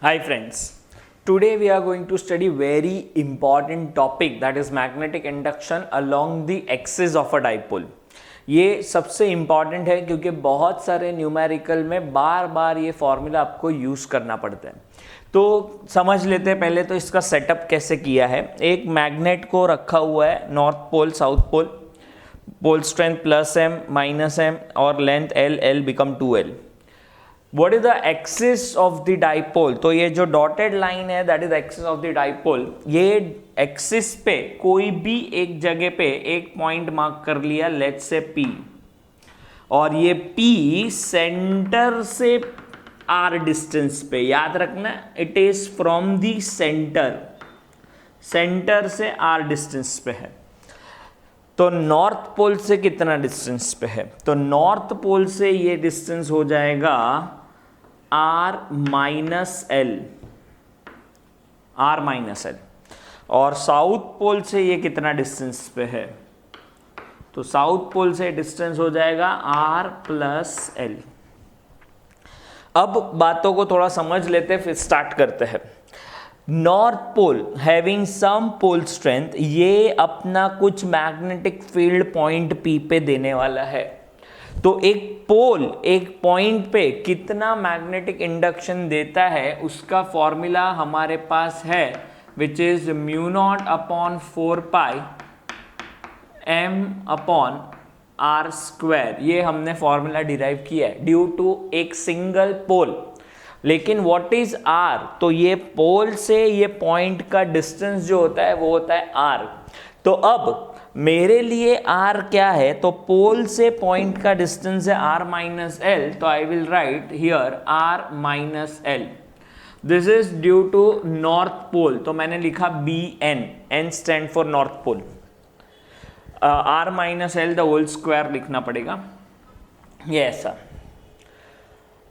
Hi friends, today we are going to study very important topic that is magnetic induction along the axis of a dipole. ये सबसे important है क्योंकि बहुत सारे numerical में बार बार ये फॉर्मूला आपको यूज़ करना पड़ता है। तो समझ लेते हैं पहले तो इसका सेटअप कैसे किया है। एक मैग्नेट को रखा हुआ है north pole south pole, pole strength plus m minus m और length l, l become 2l। What is the axis of the dipole? तो ये जो डॉटेड लाइन है that is axis of the dipole. ये एक्सिस पे कोई भी एक जगह पे एक पॉइंट मार्क कर लिया, लेट्स से P, और ये P सेंटर से R डिस्टेंस पे, याद रखना it is from the centre, centre से R डिस्टेंस पे है। तो नॉर्थ पोल से कितना डिस्टेंस पे है? तो नॉर्थ पोल से ये डिस्टेंस हो जाएगा R माइनस एल, और साउथ पोल से ये कितना डिस्टेंस पे है? तो साउथ पोल से डिस्टेंस हो जाएगा R प्लस एल। अब बातों को थोड़ा समझ लेते हैं, फिर स्टार्ट करते हैं। North pole having some pole strength, ये अपना कुछ मैग्नेटिक फील्ड पॉइंट P पे देने वाला है। तो एक पोल एक पॉइंट पे कितना मैग्नेटिक इंडक्शन देता है उसका फॉर्मूला हमारे पास है, विच is mu naught upon 4 pi m upon r square. ये हमने फॉर्मूला डिराइव किया है ड्यू टू एक सिंगल पोल। लेकिन व्हाट इज r? तो ये पोल से ये पॉइंट का डिस्टेंस जो होता है वो होता है r। तो अब मेरे लिए r क्या है? तो पोल से पॉइंट का डिस्टेंस है r माइनस एल, तो I will write here r minus L. This is due to north pole, तो मैंने लिखा bn, n stand for north pole. r minus L the whole square लिखना पड़ेगा, ये ऐसा।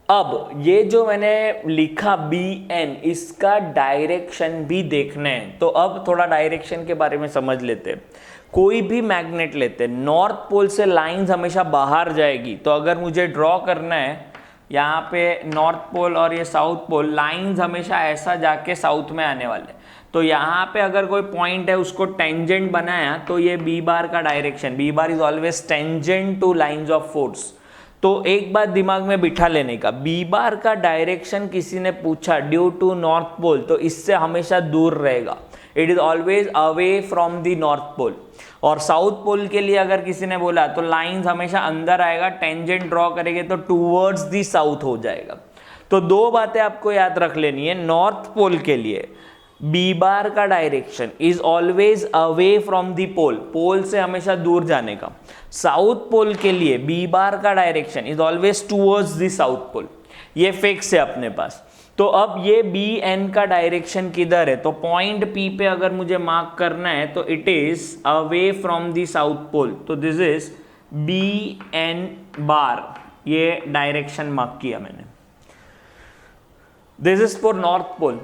अब ये जो मैंने लिखा bn, इसका डायरेक्शन भी देखना है। तो अब थोड़ा डायरेक्शन के बारे में समझ लेते हैं। कोई भी मैग्नेट लेते हैं, नॉर्थ पोल से लाइंस हमेशा बाहर जाएगी। तो अगर मुझे ड्रॉ करना है यहाँ पे नॉर्थ पोल और ये साउथ पोल, लाइंस हमेशा ऐसा जाके साउथ में आने वाले। तो यहाँ पे अगर कोई पॉइंट है उसको टेंजेंट बनाया, तो ये बी बार का direction, B bar is always tangent to lines of force. तो एक बात दिमाग में बिठा लेने का, बी बार का डायरेक्शन किसी ने पूछा ड्यू टू नॉर्थ पोल, तो इससे हमेशा दूर रहेगा, it is always away from the north pole. और साउथ पोल के लिए अगर किसी ने बोला तो लाइंस हमेशा अंदर आएगा, टेंजेंट ड्रॉ करेंगे तो टूवर्ड्स द साउथ हो जाएगा। तो दो बातें आपको याद रख लेनी है। नॉर्थ पोल के लिए बी बार का direction is always away from the pole, pole से हमेशा दूर जाने का। साउथ पोल के लिए बी बार का direction is always towards the south pole, ये फिक्स है अपने पास। तो अब ये बी एन का डायरेक्शन किधर है? तो पॉइंट P पे अगर मुझे मार्क करना है तो it is away from the south pole, तो this is B N bar, ये डायरेक्शन मार्क किया मैंने। This is for north pole.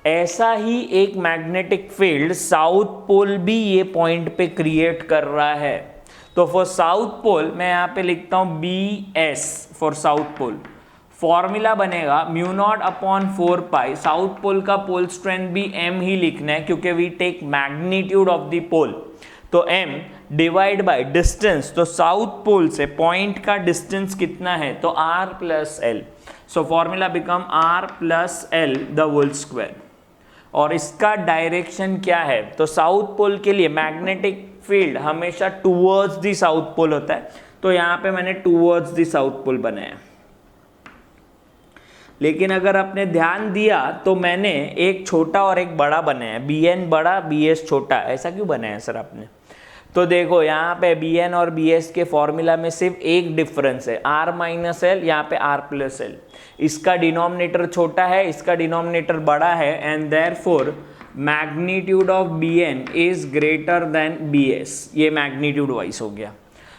ऐसा ही एक मैग्नेटिक फील्ड साउथ पोल भी ये पॉइंट पे क्रिएट कर रहा है। तो फॉर साउथ पोल मैं यहाँ पे लिखता हूँ BS for south pole. Formula बनेगा mu naught upon 4 pi, south pole का पोल स्ट्रेंथ भी m ही लिखना है क्योंकि we take magnitude of the pole. तो m डिवाइड बाय डिस्टेंस, तो साउथ पोल से पॉइंट का डिस्टेंस कितना है? तो r plus l. So formula become r plus L the whole square. और इसका डायरेक्शन क्या है? तो साउथ पोल के लिए मैग्नेटिक फील्ड हमेशा टूवर्ड्स द साउथ पोल होता है, तो यहाँ पे मैंने टूवर्ड्स द साउथ पोल बनाया। लेकिन अगर आपने ध्यान दिया तो मैंने एक छोटा और एक बड़ा बनाया, bn बड़ा bs छोटा। ऐसा क्यों बनाया सर आपने? तो देखो यहाँ पे bn और bs के फॉर्मूला में सिर्फ एक डिफरेंस है, r माइनस एल, यहाँ पे r प्लस एल। इसका डिनोमिनेटर छोटा है, इसका डिनोमिनेटर बड़ा है, and therefore magnitude of bn is greater than bs। ये मैग्नीट्यूड वाइज हो गया।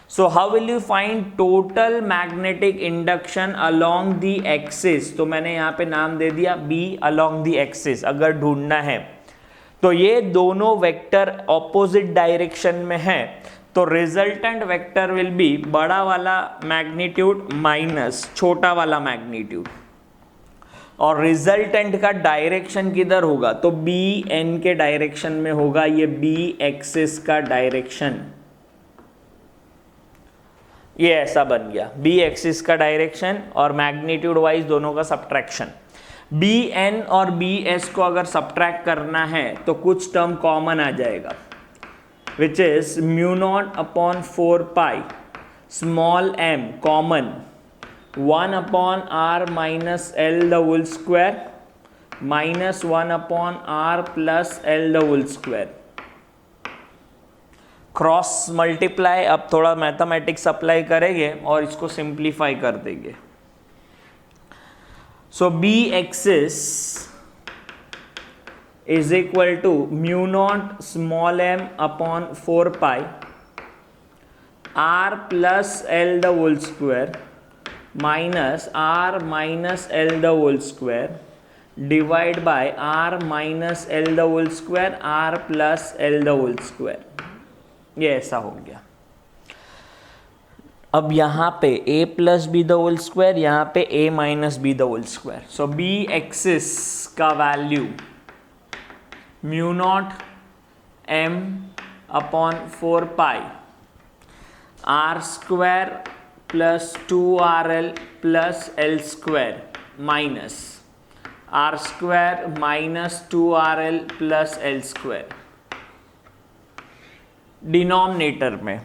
So how will you find total magnetic induction along the axis? तो मैंने यहाँ पे नाम दे दिया B along the axis। अगर ढूंढना है तो ये दोनों वेक्टर ऑपोजिट डायरेक्शन में है, तो रिजल्टेंट वेक्टर विल बी बड़ा वाला मैग्नीट्यूड माइनस छोटा वाला मैग्नीट्यूड। और रिजल्टेंट का डायरेक्शन किधर होगा, तो बी एन के डायरेक्शन में होगा, ये बी एक्सिस का डायरेक्शन, ये ऐसा बन गया बी एक्सिस का डायरेक्शन और मैग्नीट्यूड वाइज दोनों का सब्ट्रैक्शन। बी एन और बी एस को अगर सब्ट्रैक्ट करना है तो कुछ टर्म कॉमन आ जाएगा, which is mu naught upon 4 pi small M common 1 upon R minus L the whole square minus 1 upon R plus L the whole square. Cross multiply, अब थोड़ा मैथमेटिक्स अप्लाई करेंगे और इसको सिंप्लीफाई कर देंगे। So B axis is equal to mu naught small m upon 4 pi r plus L the whole square minus r minus L the whole square divide by r minus L the whole square r plus L the whole square. ये ऐसा हो गया। अब यहाँ पे a plus B the whole square, यहाँ पे a minus B the whole square. So B axis का value mu naught m upon 4 pi R square plus 2rl plus L square minus R square minus 2rl plus L square. Denominator में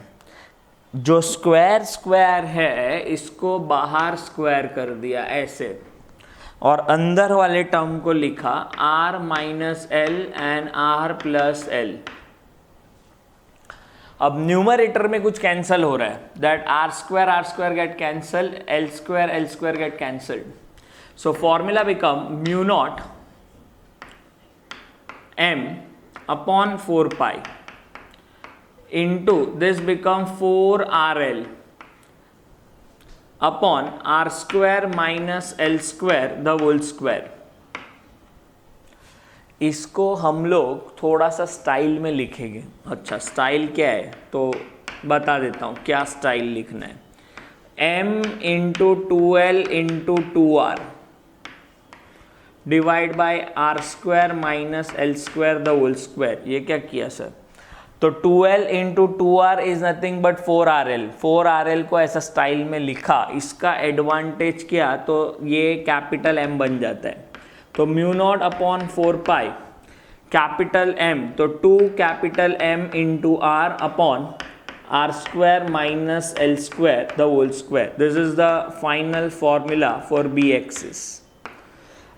जो square square है इसको बाहर square कर दिया ऐसे, और अंदर वाले टर्म को लिखा r minus L and r plus L. अब न्यूमरेटर में कुछ कैंसल हो रहा है, that r square get cancel, L square get cancelled. So formula become mu naught m upon 4 pi into this become 4rl upon r square minus l square the whole square। इसको हम लोग थोड़ा सा style में लिखेंगे। अच्छा, style क्या है तो बता देता हूँ क्या स्टाइल लिखना है। m into 2l into 2r divide by R square minus L square the whole square. ये क्या किया सर, तो 2l into 2r is nothing but 4rl। 4rl को ऐसा स्टाइल में लिखा, इसका एडवांटेज क्या, तो ये कैपिटल M बन जाता है। तो mu naught upon 4 pi capital M, तो 2 capital M into R upon are square minus L square the whole square. This is the final formula for B axis.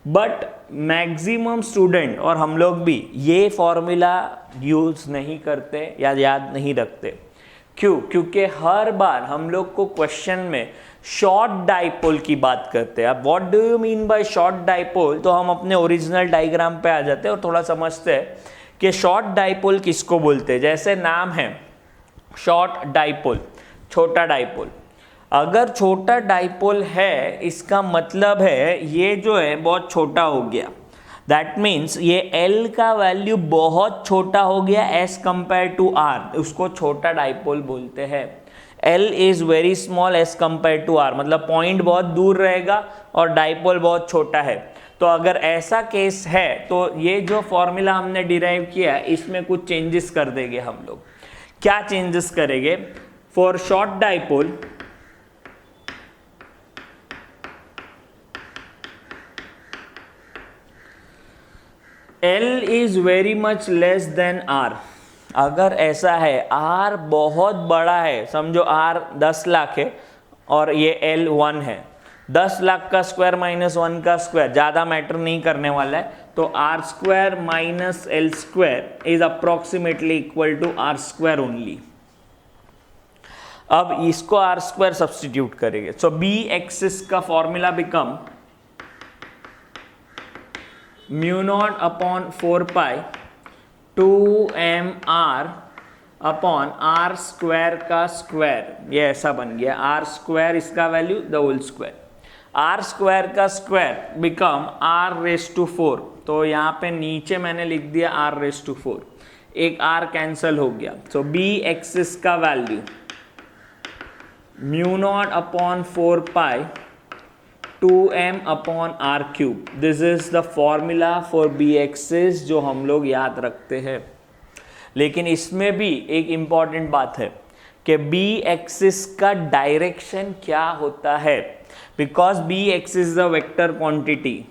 But maximum student और हम लोग भी ये फॉर्मूला यूज नहीं करते या याद नहीं रखते। क्यों? क्योंकि हर बार हम लोग को क्वेश्चन में शॉर्ट डाइपोल की बात करते हैं। अब what do you mean by short dipole, तो हम अपने ओरिजिनल डायग्राम पे आ जाते हैं और थोड़ा समझते हैं कि शॉर्ट डाइपोल किसको बोलते हैं। जैसे नाम है शॉर्ट डाइपोल, छोटा डाइपोल। अगर छोटा डाइपोल है इसका मतलब है ये जो है बहुत छोटा हो गया, दैट मीन्स ये L का वैल्यू बहुत छोटा हो गया एज कंपेयर टू R, उसको छोटा डाइपोल बोलते हैं। L is very small as compare to R, मतलब पॉइंट बहुत दूर रहेगा और डाइपोल बहुत छोटा है। तो अगर ऐसा केस है तो ये जो फॉर्मूला हमने डिराइव किया है इसमें कुछ चेंजेस कर देंगे हम लोग। क्या चेंजेस करेंगे? For short dipole L is very much less than R। अगर ऐसा है R बहुत बड़ा है, समझो R 10 लाख है और ये L 1 है, 10 लाख का स्क्वायर माइनस 1 का स्क्वायर ज़्यादा मैटर नहीं करने वाला है, तो R square minus L square is approximately equal to R square only. अब इसको R स्क्वायर सब्सटीट्यूट करेंगे। सो बी एक्सिस का formula become mu naught upon 4 pi 2mr upon are square का स्क्वायर, ये ऐसा बन गया। आर स्क्वायर इसका value the whole square, r square का square become r raise to 4। तो यहाँ पे नीचे मैंने लिख दिया आर रेस टू 4, एक आर कैंसल हो गया। सो बी एक्सिस का value mu naught upon 4 pi 2m upon R cube. This is the formula for B axis जो हम लोग याद रखते हैं। लेकिन इसमें भी एक इंपॉर्टेंट बात है कि बी एक्सिस का डायरेक्शन क्या होता है, because B axis is a vector quantity.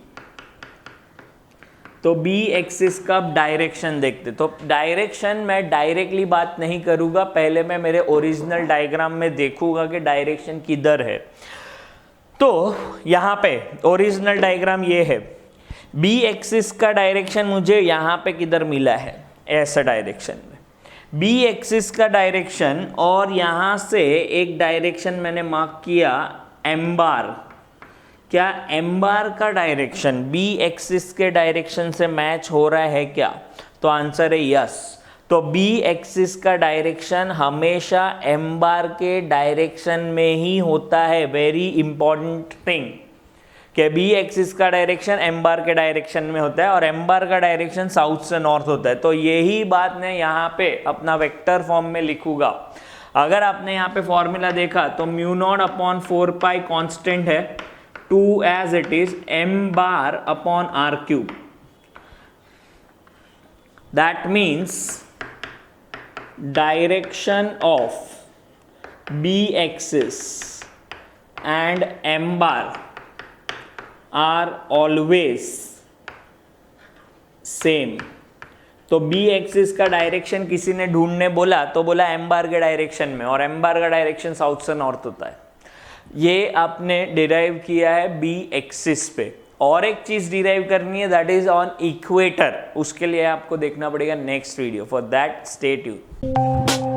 तो बी एक्सिस का डायरेक्शन देखते, तो डायरेक्शन मैं डायरेक्टली बात नहीं करूंगा, पहले मैं मेरे ओरिजिनल डायग्राम में देखूंगा कि डायरेक्शन किधर है। तो यहाँ पे ओरिजिनल डायग्राम ये है, बी एक्सिस का डायरेक्शन मुझे यहाँ पे किधर मिला है, ऐसा डायरेक्शन में बी एक्सिस का डायरेक्शन, और यहाँ से एक डायरेक्शन मैंने मार्क किया एम बार। क्या एम बार का डायरेक्शन बी एक्सिस के डायरेक्शन से मैच हो रहा है क्या? तो आंसर है यस। तो बी एक्सिस का डायरेक्शन हमेशा एम बार के डायरेक्शन में ही होता है। वेरी इंपॉर्टेंट थिंग कि बी एक्सिस का डायरेक्शन एम बार के डायरेक्शन में होता है और एम बार का डायरेक्शन साउथ से नॉर्थ होता है। तो यही बात मैं यहाँ पे अपना वेक्टर फॉर्म में लिखूंगा। अगर आपने यहाँ पे फॉर्मूला देखा तो म्यू नॉट अपॉन 4 पाई कॉन्स्टेंट है, 2 as it is m bar upon r cube. That means direction of b axis and m bar are always same. तो b एक्सिस का डायरेक्शन किसी ने ढूंढने बोला तो बोला m बार के डायरेक्शन में, और m बार का डायरेक्शन साउथ से नॉर्थ होता है। ये आपने डिराइव किया है बी एक्सिस पे। और एक चीज डिराइव करनी है, दैट इज ऑन इक्वेटर। उसके लिए आपको देखना पड़ेगा next video. For that stay tuned.